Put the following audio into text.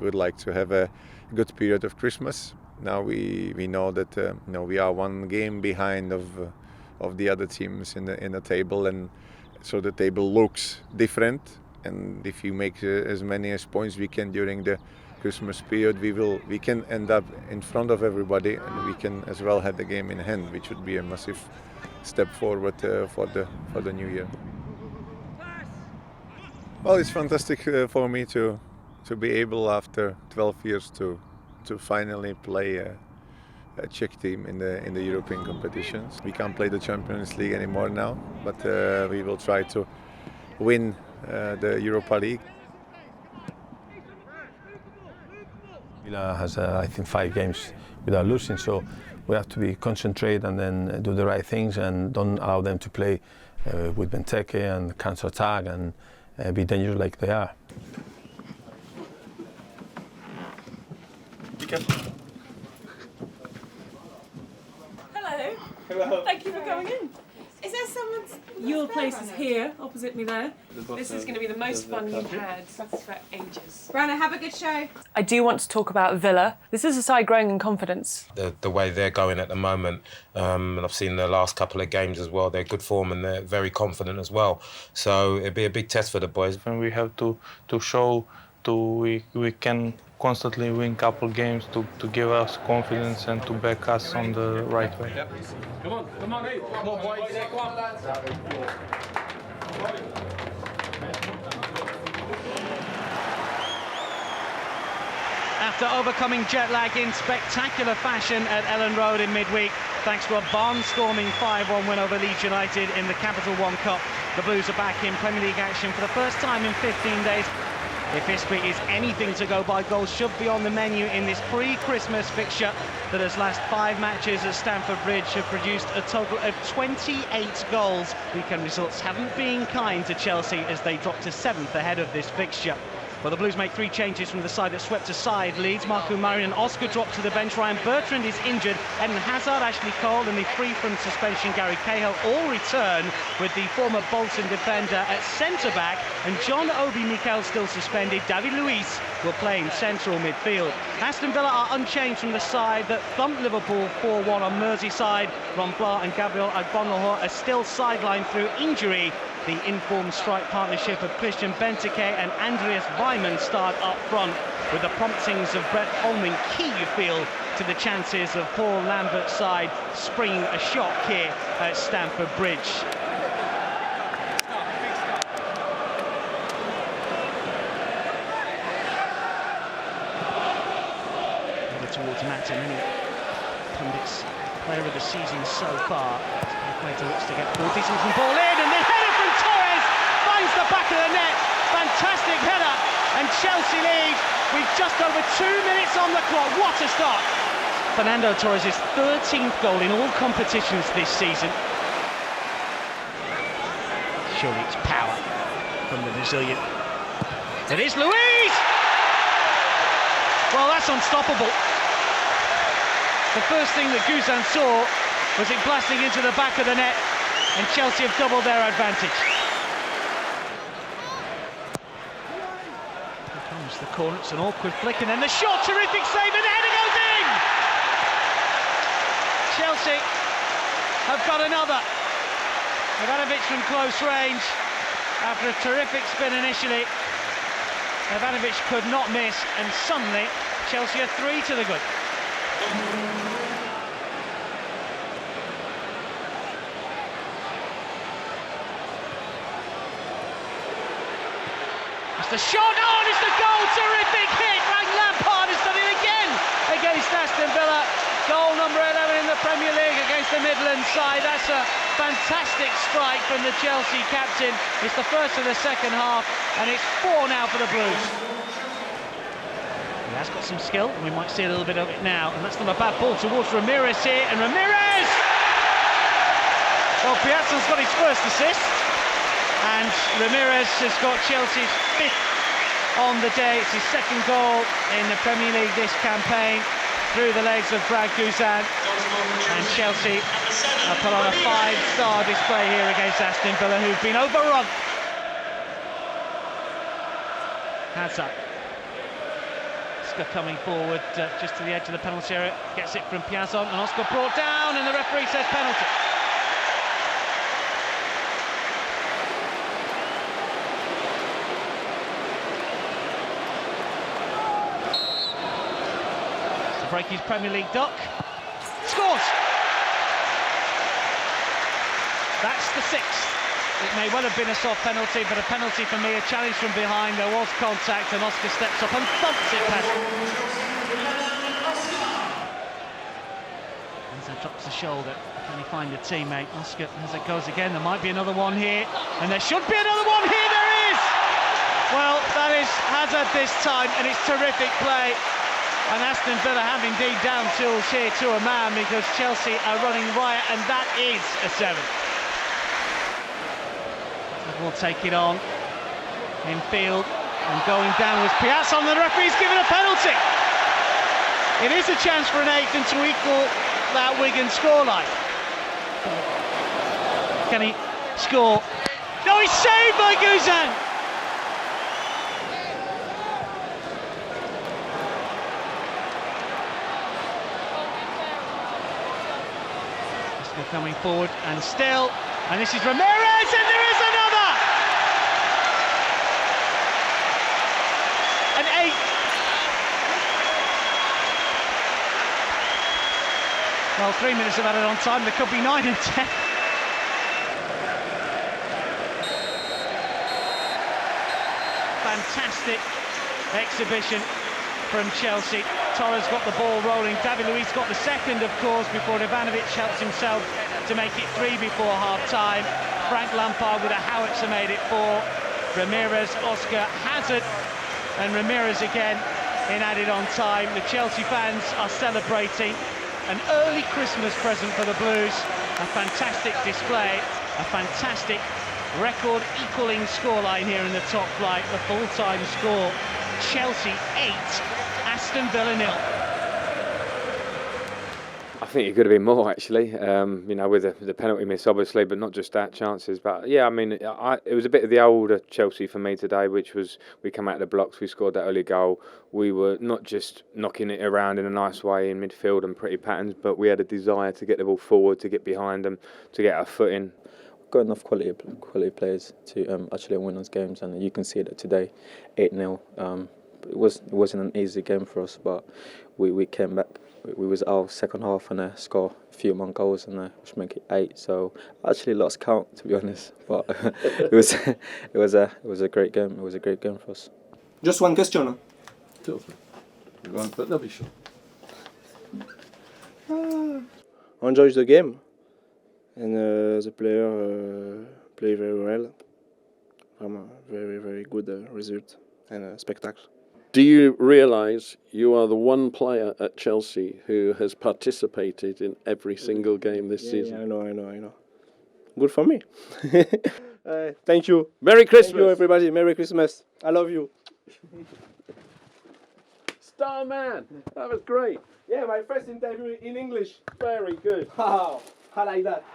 would like to have a good period of Christmas. Now we know that we are one game behind of the other teams in the table, and so the table looks different. And if you make as many as points we can during the Christmas period, we can end up in front of everybody, and we can as well have the game in hand, which would be a massive step forward for the new year. Well, it's fantastic for me to be able after 12 years to finally play a Czech team in the European competitions. We can't play the Champions League anymore now, but we will try to win the Europa League. Villa has, I think, 5 games without losing, so we have to be concentrated and then do the right things and don't allow them to play with Benteke and counter-attack and be dangerous like they are. Be careful. Hello. Hello. Thank you for coming in. Is there someone's... Your place is here, opposite me there. This is going to be the most fun you've had for ages. Rana, have a good show. I do want to talk about Villa. This is a side growing in confidence. The way they're going at the moment, and I've seen the last couple of games as well, they're good form and they're very confident as well. So it'd be a big test for the boys. And we have to show we can constantly win couple games to give us confidence and to back us on the right way. Yep. Come on, hey. Come on, boys. Come on. After overcoming jet lag in spectacular fashion at Ellen Road in midweek, thanks to a barnstorming 5-1 win over Leeds United in the Capital One Cup, the Blues are back in Premier League action for the first time in 15 days. If history is anything to go by, goals should be on the menu in this pre-Christmas fixture that has last 5 matches at Stamford Bridge have produced a total of 28 goals. Weekend results haven't been kind to Chelsea as they drop to 7th ahead of this fixture. Well, the Blues make 3 changes from the side that swept aside Leeds. Marco Marin and Oscar drop to the bench. Ryan Bertrand is injured. Eden Hazard, Ashley Cole and the free from suspension Gary Cahill all return, with the former Bolton defender at centre-back and John Obi Mikel still suspended. David Luiz will play in central midfield. Aston Villa are unchanged from the side that thumped Liverpool 4-1 on Merseyside. Ron Vlaar and Gabriel Agbonlahor are still sidelined through injury. The informed strike partnership of Christian Benteke and Andreas Weimann start up front, with the promptings of Brett Holman key, you feel, to the chances of Paul Lambert's side springing a shock here at Stamford Bridge. Over towards Martinelli, pundits player of the season so far. Later looks to get ball, decent from ball in, and the header from Torres finds the back of the net. Fantastic header, and Chelsea lead with just over 2 minutes on the clock. What a start! Fernando Torres' 13th goal in all competitions this season. Surely it's power from the Brazilian. It is Luiz! Well, that's unstoppable. The first thing that Guzan saw was it blasting into the back of the net, and Chelsea have doubled their advantage. Here comes the corner, it's an awkward flick, and then the shot, terrific save, and the header goes in! Chelsea have got another. Ivanovic from close range, after a terrific spin initially. Ivanovic could not miss, and suddenly Chelsea are 3 to the good. The shot, oh, and it's the goal, terrific hit. Frank Lampard has done it again against Aston Villa. Goal number 11 in the Premier League against the Midlands side. That's a fantastic strike from the Chelsea captain. It's the first of the second half, and it's 4 now for the Blues. He has got some skill, and we might see a little bit of it now. And that's not a bad ball towards Ramires here, and Ramires! Well, Piazon's got his first assist. And Ramires has got Chelsea's 5th on the day. It's his 2nd goal in the Premier League this campaign, through the legs of Brad Guzan. And Chelsea have put on a 5-star display here against Aston Villa, who've been overrun. Hazard. Oscar coming forward just to the edge of the penalty area, gets it from Piazón, and Oscar brought down, and the referee says penalty. To break his Premier League duck, scores! That's the 6th. It may well have been a soft penalty, but a penalty for me, a challenge from behind. There was contact, and Oscar steps up and thumps it past. As drops the shoulder, can he find a teammate? Oscar, as it goes again, there might be another one here, and there should be another one here. There is! Well, that is Hazard this time, and it's terrific play. And Aston Villa have indeed down tools here to a man, because Chelsea are running riot, and that is a 7. Will take it on in field, and going down was Piazón. The referee's given a penalty. It is a chance for an 8th and to equal that Wigan scoreline. Can he score? No, he's saved by Guzan. Still coming forward, and still, and this is Ramires, and there is another. An 8. Well, 3 minutes of added on time. There could be 9 and 10. Fantastic exhibition from Chelsea. Torres got the ball rolling. David Luiz got the second, of course, before Ivanovic helps himself to make it 3 before half-time. Frank Lampard with a howitzer made it 4. Ramires, Oscar, Hazard, and Ramires again in added on time. The Chelsea fans are celebrating an early Christmas present for the Blues. A fantastic display, a fantastic record equalling scoreline here in the top flight. The full-time score, Chelsea 8, Aston Villa 0. I think it could have been more, actually, you know, with the penalty miss, obviously, but not just that, chances. But, yeah, I mean, it was a bit of the older Chelsea for me today, which was we come out of the blocks, we scored that early goal. We were not just knocking it around in a nice way in midfield and pretty patterns, but we had a desire to get the ball forward, to get behind them, to get our foot in. Got enough quality players to actually win those games, and you can see that today, 8-0. It wasn't an easy game for us, but we came back. We was our second half and score a few more goals, and which make it 8. So I actually lost count, to be honest. But it was a great game. It was a great game for us. Just one question. But they'll be sure. I enjoyed the game, and the player play very well. Very, very good result and spectacle. Do you realise you are the one player at Chelsea who has participated in every single game this season? Yeah, I know. Good for me. Thank you. Merry Christmas. Thank you, everybody. Merry Christmas. I love you. Star man. That was great. Yeah, my first interview in English. Very good. Wow, I like that.